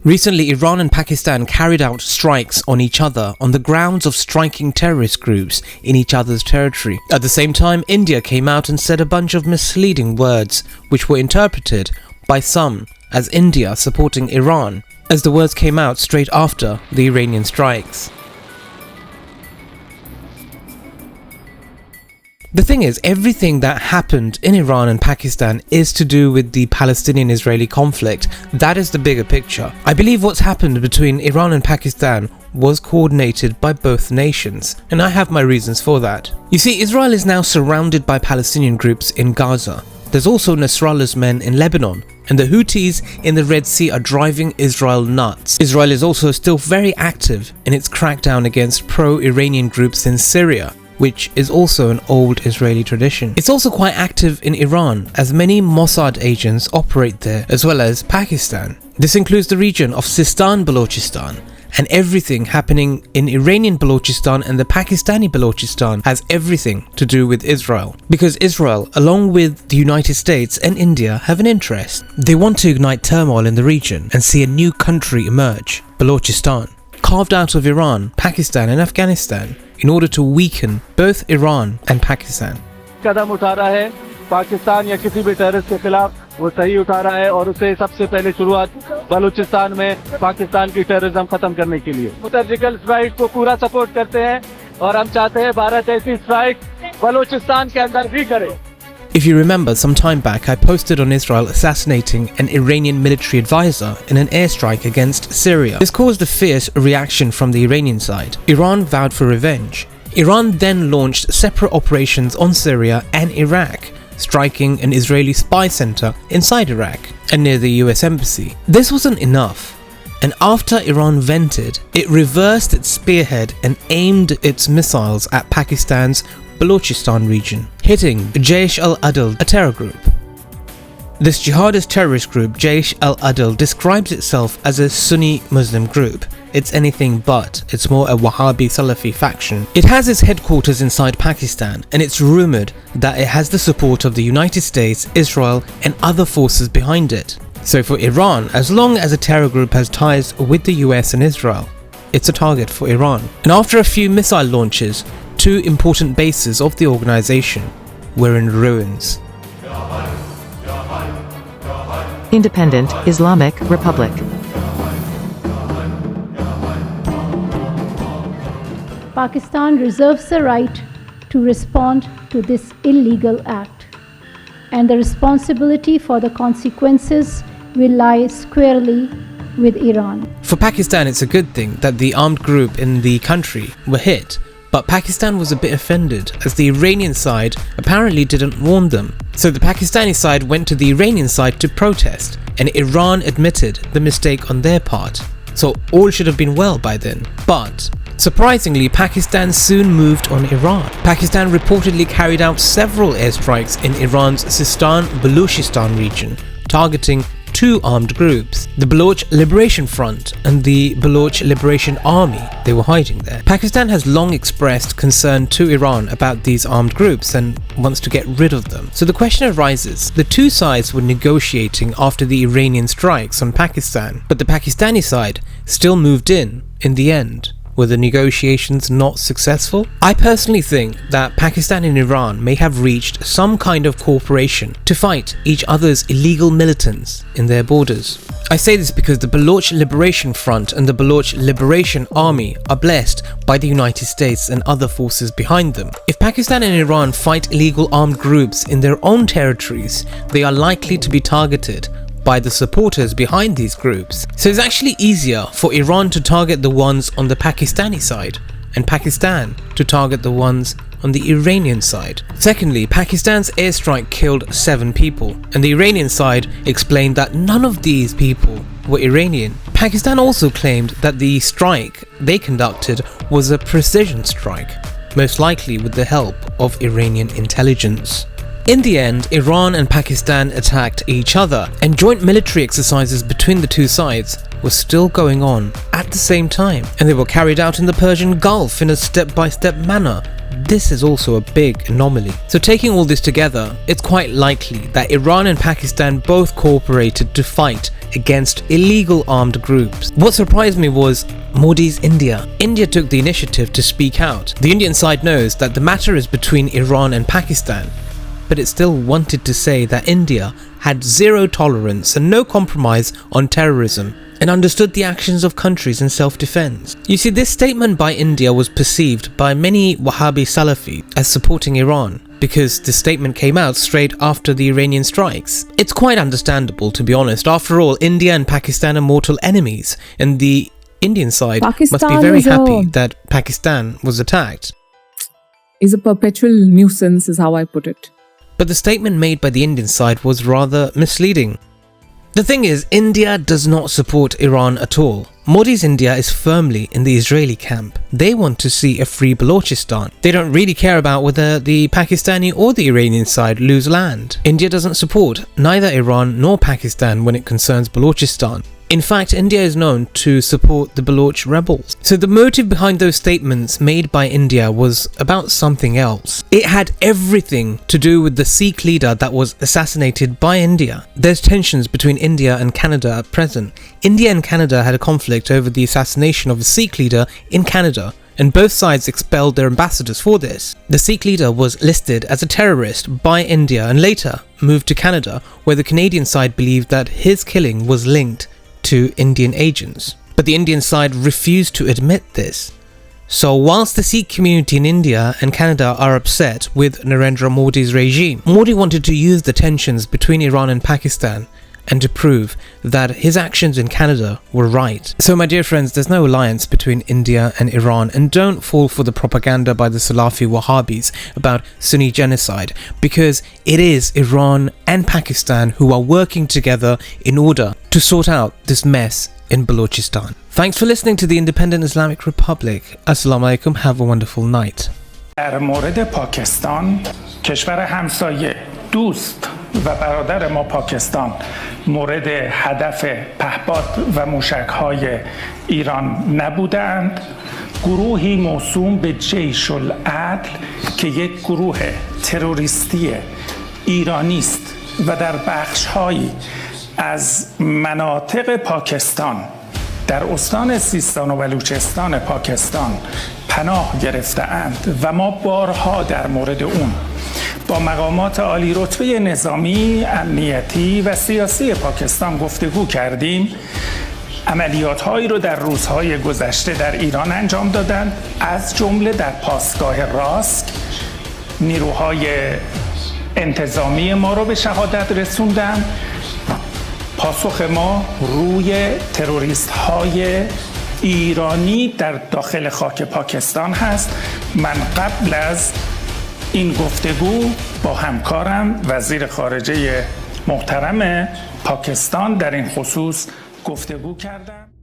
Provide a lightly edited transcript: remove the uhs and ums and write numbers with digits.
Recently, Iran and Pakistan carried out strikes on each other on the grounds of striking terrorist groups in each other's territory. At the same time, India came out and said a bunch of misleading words, which were interpreted by some as India supporting Iran, as the words came out straight after the Iranian strikes. The thing is, everything that happened in Iran and Pakistan is to do with the Palestinian-Israeli conflict. That is the bigger picture. I believe what's happened between Iran and Pakistan was coordinated by both nations, and I have my reasons for that. You see, Israel is now surrounded by Palestinian groups in Gaza. There's also Nasrallahs men in Lebanon, and the Houthis in the Red Sea are driving Israel nuts. Israel is also still very active in its crackdown against pro-Iranian groups in Syria, which is also an old Israeli tradition. It's also quite active in Iran, as many Mossad agents operate there, as well as Pakistan. This includes the region of Pakistan Balochistan, and everything happening in Iranian Balochistan and the Pakistani Balochistan has everything to do with Israel. Because Israel, along with the United States and India, have an interest. They want to ignite turmoil in the region and see a new country emerge, Balochistan, carved out of Iran, Pakistan and Afghanistan, in order to weaken both Iran and Pakistan. कदम उठा रहा है पाकिस्तान या किसी भी terrorist के खिलाफ वो सही उठा रहा है और उसे सबसे पहले शुरुआत बलूचिस्तान में पाकिस्तान की टेररिज्म खत्म करने के लिए सर्जिकल स्ट्राइक को पूरा सपोर्ट करते हैं और हम चाहते हैं भारत ऐसी स्ट्राइक बलूचिस्तान के अंदर भी करे. If you remember, some time back I posted on Israel assassinating an Iranian military advisor in an airstrike against Syria. This caused a fierce reaction from the Iranian side. Iran vowed for revenge. Iran then launched separate operations on Syria and Iraq, striking an Israeli spy center inside Iraq and near the US embassy. This wasn't enough, and after Iran vented, it reversed its spearhead and aimed its missiles at Pakistan's Balochistan region, hitting Jaish al-Adl, a terror group. This jihadist terrorist group, Jaish al-Adl, describes itself as a Sunni Muslim group. It's anything but. It's more a Wahhabi Salafi faction. It has its headquarters inside Pakistan, and it's rumoured that it has the support of the United States, Israel and other forces behind it. So for Iran, as long as a terror group has ties with the US and Israel, it's a target for Iran. And after a few missile launches, two important bases of the organization were in ruins. Independent Islamic Republic. Pakistan reserves the right to respond to this illegal act, and the responsibility for the consequences will lie squarely with Iran. For Pakistan, it's a good thing that the armed group in the country were hit, but Pakistan was a bit offended as the Iranian side apparently didn't warn them. So the Pakistani side went to the Iranian side to protest, and Iran admitted the mistake on their part. So all should have been well by then. But surprisingly, Pakistan soon moved on Iran. Pakistan reportedly carried out several airstrikes in Iran's Pakistan Balochistan region, targeting two armed groups, the Baloch Liberation Front and the Baloch Liberation Army. They were hiding there. Pakistan has long expressed concern to Iran about these armed groups and wants to get rid of them. So the question arises, the two sides were negotiating after the Iranian strikes on Pakistan, but the Pakistani side still moved in the end. Were the negotiations not successful? I personally think that Pakistan and Iran may have reached some kind of cooperation to fight each other's illegal militants in their borders. I say this because the Baloch Liberation Front and the Baloch Liberation Army are blessed by the United States and other forces behind them. If Pakistan and Iran fight illegal armed groups in their own territories, they are likely to be targeted by the supporters behind these groups. So it's actually easier for Iran to target the ones on the Pakistani side and Pakistan to target the ones on the Iranian side. Secondly, Pakistan's airstrike killed 7 people, and the Iranian side explained that none of these people were Iranian. Pakistan also claimed that the strike they conducted was a precision strike, most likely with the help of Iranian intelligence. In the end, Iran and Pakistan attacked each other, and joint military exercises between the two sides were still going on at the same time, and they were carried out in the Persian Gulf in a step-by-step manner. This is also a big anomaly. So taking all this together, it's quite likely that Iran and Pakistan both cooperated to fight against illegal armed groups. What surprised me was Modi's India. India took the initiative to speak out. The Indian side knows that the matter is between Iran and Pakistan, but it still wanted to say that India had zero tolerance and no compromise on terrorism, and understood the actions of countries in self-defense. You see, this statement by India was perceived by many Wahhabi Salafi as supporting Iran, because the statement came out straight after the Iranian strikes. It's quite understandable, to be honest. After all, India and Pakistan are mortal enemies, and the Indian side must be very happy that Pakistan was attacked. Is a perpetual nuisance, is how I put it. But the statement made by the Indian side was rather misleading. The thing is, India does not support Iran at all. Modi's India is firmly in the Israeli camp. They want to see a free Balochistan. They don't really care about whether the Pakistani or the Iranian side lose land. India doesn't support neither Iran nor Pakistan when it concerns Balochistan. In fact, India is known to support the Baloch rebels. So the motive behind those statements made by India was about something else. It had everything to do with the Sikh leader that was assassinated by India. There's tensions between India and Canada at present. India and Canada had a conflict over the assassination of a Sikh leader in Canada, and both sides expelled their ambassadors for this. The Sikh leader was listed as a terrorist by India and later moved to Canada, where the Canadian side believed that his killing was linked to Indian agents. But the Indian side refused to admit this. So whilst the Sikh community in India and Canada are upset with Narendra Modi's regime, Modi wanted to use the tensions between Iran and Pakistan and to prove that his actions in Canada were right. So my dear friends, there's no alliance between India and Iran, and don't fall for the propaganda by the Salafi Wahhabis about Sunni genocide, because it is Iran and Pakistan who are working together in order to sort out this mess in Balochistan. Thanks for listening to the Independent Islamic Republic. Assalamu alaikum, have a wonderful night. در مورد پاکستان، کشور همسایه، دوست و برادر ما پاکستان مورد هدف پهپاد و موشک‌های ایران نبودند. گروهی موسوم به جیش العدل که یک گروه تروریستی ایرانی است و در بخش‌هایی از مناطق پاکستان در استان سیستان و بلوچستان پاکستان پناه گرفته‌اند و ما بارها در مورد اون با مقامات عالی رتبه نظامی، امنیتی و سیاسی پاکستان گفتگو کردیم. عملیات‌هایی رو در روزهای گذشته در ایران انجام دادند، از جمله در پاسگاه راسک نیروهای انتظامی ما رو به شهادت رسوندند. پاسخ ما روی تروریست‌های ایرانی در داخل خاک پاکستان هست. من قبل از این گفتگو با همکارم وزیر خارجه محترم پاکستان در این خصوص گفتگو کردم.